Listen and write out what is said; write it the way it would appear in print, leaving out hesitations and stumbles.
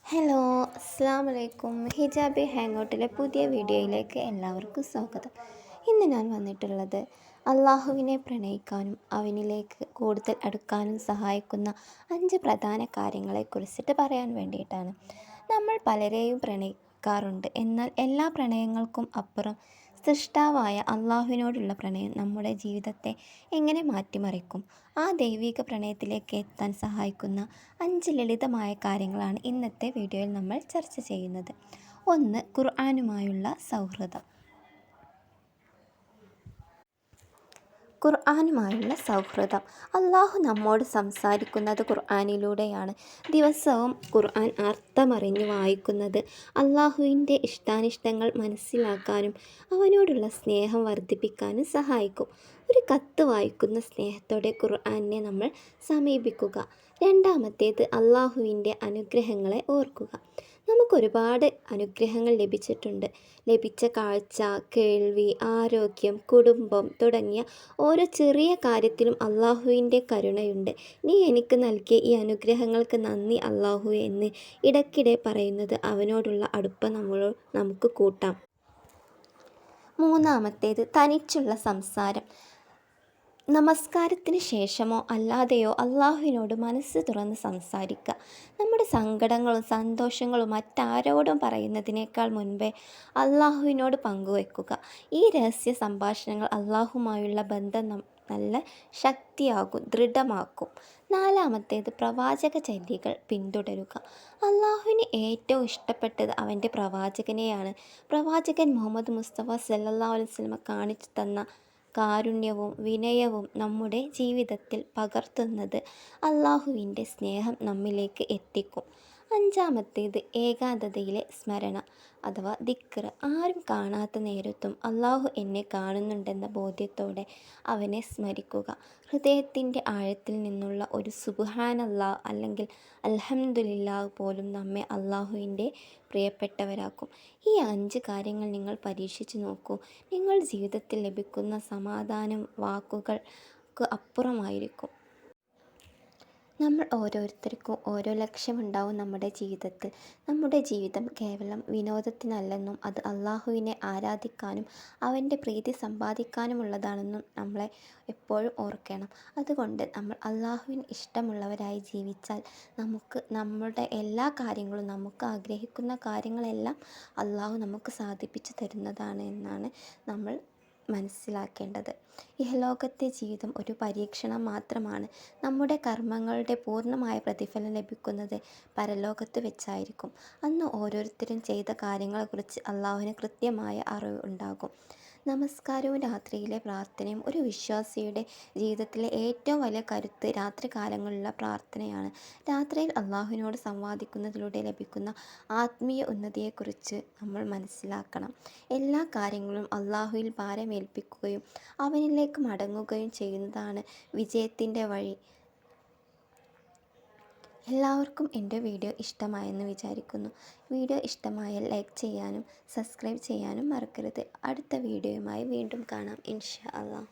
Hello, അസ്സാം വലൈക്കും. ഹിജാബി hang ഔട്ടിലെ പുതിയ വീഡിയോയിലേക്ക് എല്ലാവർക്കും സ്വാഗതം. ഇന്ന് ഞാൻ വന്നിട്ടുള്ളത് അള്ളാഹുവിനെ പ്രണയിക്കാനും അവനിലേക്ക് കൂടുതൽ അടുക്കാനും സഹായിക്കുന്ന 5 പ്രധാന കാര്യങ്ങളെക്കുറിച്ചിട്ട് പറയാൻ വേണ്ടിയിട്ടാണ്. നമ്മൾ പലരെയും പ്രണയിക്കാറുണ്ട്. എന്നാൽ എല്ലാ പ്രണയങ്ങൾക്കും അപ്പുറം സൃഷ്ടാവായ അള്ളാഹുവിനോടുള്ള പ്രണയം നമ്മുടെ ജീവിതത്തെ എങ്ങനെ മാറ്റിമറിക്കും? ആ ദൈവിക പ്രണയത്തിലേക്ക് എത്താൻ സഹായിക്കുന്ന 5 ലളിതമായ കാര്യങ്ങളാണ് ഇന്നത്തെ വീഡിയോയിൽ നമ്മൾ ചർച്ച ചെയ്യുന്നത്. 1. ഖുർആനുമായുള്ള സൗഹൃദം. ഖുർആനുമായുള്ള സൗഹൃദം. അള്ളാഹു നമ്മോട് സംസാരിക്കുന്നത് ഖുർആനിലൂടെയാണ്. ദിവസവും ഖുർആൻ അർത്ഥമറിഞ്ഞ് വായിക്കുന്നത് അള്ളാഹുവിൻ്റെ ഇഷ്ടാനിഷ്ടങ്ങൾ മനസ്സിലാക്കാനും അവനോടുള്ള സ്നേഹം വർദ്ധിപ്പിക്കാനും സഹായിക്കും. ഒരു കത്ത് വായിക്കുന്ന സ്നേഹത്തോടെ ഖുർആനെ നമ്മൾ സമീപിക്കുക. രണ്ടാമത്തേത് അള്ളാഹുവിൻ്റെ അനുഗ്രഹങ്ങളെ ഓർക്കുക. നമുക്കൊരുപാട് അനുഗ്രഹങ്ങൾ ലഭിച്ചിട്ടുണ്ട്. ലഭിച്ച കാഴ്ച, കേൾവി, ആരോഗ്യം, കുടുംബം തുടങ്ങിയ ഓരോ ചെറിയ കാര്യത്തിലും അള്ളാഹുവിൻ്റെ കരുണയുണ്ട്. നീ എനിക്ക് നൽകിയ ഈ അനുഗ്രഹങ്ങൾക്ക് നന്ദി അള്ളാഹുവേ എന്ന് ഇടയ്ക്കിടെ പറയുന്നത് അവനോടുള്ള അടുപ്പം നമുക്ക് കൂട്ടാം. മൂന്നാമത്തേത് തനിച്ചുള്ള സംസാരം. നമസ്കാരത്തിന് ശേഷമോ അല്ലാതെയോ അള്ളാഹുവിനോട് മനസ്സ് തുറന്ന് സംസാരിക്കുക. നമ്മുടെ സങ്കടങ്ങളും സന്തോഷങ്ങളും മറ്റാരോടും പറയുന്നതിനേക്കാൾ മുൻപേ അള്ളാഹുവിനോട് പങ്കുവെക്കുക. ഈ രഹസ്യ സംഭാഷണങ്ങൾ അള്ളാഹുമായുള്ള ബന്ധം നല്ല ശക്തിയാകും, ദൃഢമാക്കും. നാലാമത്തേത് പ്രവാചക ചര്യകൾ പിന്തുടരുക. അള്ളാഹുവിന് ഏറ്റവും ഇഷ്ടപ്പെട്ടത് അവൻ്റെ പ്രവാചകനെയാണ്. പ്രവാചകൻ മുഹമ്മദ് മുസ്തഫ സല്ലല്ലാഹു അലൈഹി വസല്ലം കാണിച്ചു തന്ന കാരുണ്യവും വിനയവും നമ്മുടെ ജീവിതത്തിൽ പകർത്തുന്നത് അള്ളാഹുവിൻ്റെ സ്നേഹം നമ്മിലേക്ക് എത്തിക്കും. അഞ്ചാമത്തേത് ഏകാന്തതയിലെ സ്മരണ അഥവാ ദിക്ർ. ആരും കാണാത്ത നേരത്തും അള്ളാഹു എന്നെ കാണുന്നുണ്ടെന്ന ബോധ്യത്തോടെ അവനെ സ്മരിക്കുക. ഹൃദയത്തിൻ്റെ ആഴത്തിൽ നിന്നുള്ള ഒരു സുബ്ഹാനല്ലാഹ് അല്ലെങ്കിൽ അൽഹംദുലില്ലാഹ് പോലും നമ്മെ അള്ളാഹുവിൻ്റെ പ്രിയപ്പെട്ടവരാക്കും. ഈ 5 കാര്യങ്ങൾ നിങ്ങൾ പരീക്ഷിച്ചു നോക്കൂ. നിങ്ങൾ ജീവിതത്തിൽ ലഭിക്കുന്ന സമാധാനം വാക്കുകൾക്ക് അപ്പുറമായിരിക്കും. നമ്മൾ ഓരോരുത്തർക്കും ഓരോ ലക്ഷ്യമുണ്ടാവും നമ്മുടെ ജീവിതത്തിൽ. നമ്മുടെ ജീവിതം കേവലം വിനോദത്തിനല്ലെന്നും അത് അള്ളാഹുവിനെ ആരാധിക്കാനും അവൻ്റെ പ്രീതി സമ്പാദിക്കാനുമുള്ളതാണെന്നും നമ്മളെ എപ്പോഴും ഓർക്കണം. അതുകൊണ്ട് നമ്മൾ അള്ളാഹുവിന് ഇഷ്ടമുള്ളവരായി ജീവിച്ചാൽ നമ്മുടെ എല്ലാ കാര്യങ്ങളും, നമുക്ക് ആഗ്രഹിക്കുന്ന കാര്യങ്ങളെല്ലാം അള്ളാഹു നമുക്ക് സാധിപ്പിച്ചു തരുന്നതാണ് എന്നാണ് നമ്മൾ മനസ്സിലാക്കേണ്ടത്. ഇഹലോകത്തെ ജീവിതം ഒരു പരീക്ഷണം മാത്രമാണ്. നമ്മുടെ കർമ്മങ്ങളുടെ പൂർണ്ണമായ പ്രതിഫലം ലഭിക്കുന്നത് പരലോകത്ത് വെച്ചായിരിക്കും. അന്ന് ഓരോരുത്തരും ചെയ്ത കാര്യങ്ങളെക്കുറിച്ച് അള്ളാഹുവിന് കൃത്യമായ അറിവ് ഉണ്ടാകും. നമസ്കാരവും രാത്രിയിലെ പ്രാർത്ഥനയും. ഒരു വിശ്വാസിയുടെ ജീവിതത്തിലെ ഏറ്റവും വലിയ കരുത്ത് രാത്രികാലങ്ങളിലുള്ള പ്രാർത്ഥനയാണ്. രാത്രിയിൽ അള്ളാഹുവിനോട് സംവാദിക്കുന്നതിലൂടെ ലഭിക്കുന്ന ആത്മീയ ഉന്നതിയെക്കുറിച്ച് നമ്മൾ മനസ്സിലാക്കണം. എല്ലാ കാര്യങ്ങളും അള്ളാഹുവിൽ ഭാരമേൽപ്പിക്കുകയും അവനിലേക്ക് മടങ്ങുകയും ചെയ്യുന്നതാണ് വിജയത്തിൻ്റെ വഴി. എല്ലാവർക്കും എൻ്റെ വീഡിയോ ഇഷ്ടമായെന്ന് വിചാരിക്കുന്നു. വീഡിയോ ഇഷ്ടമായാൽ ലൈക്ക് ചെയ്യാനും സബ്സ്ക്രൈബ് ചെയ്യാനും മറക്കരുത്. അടുത്ത വീഡിയോയുമായി വീണ്ടും കാണാം ഇൻഷാ അള്ളാഹ്.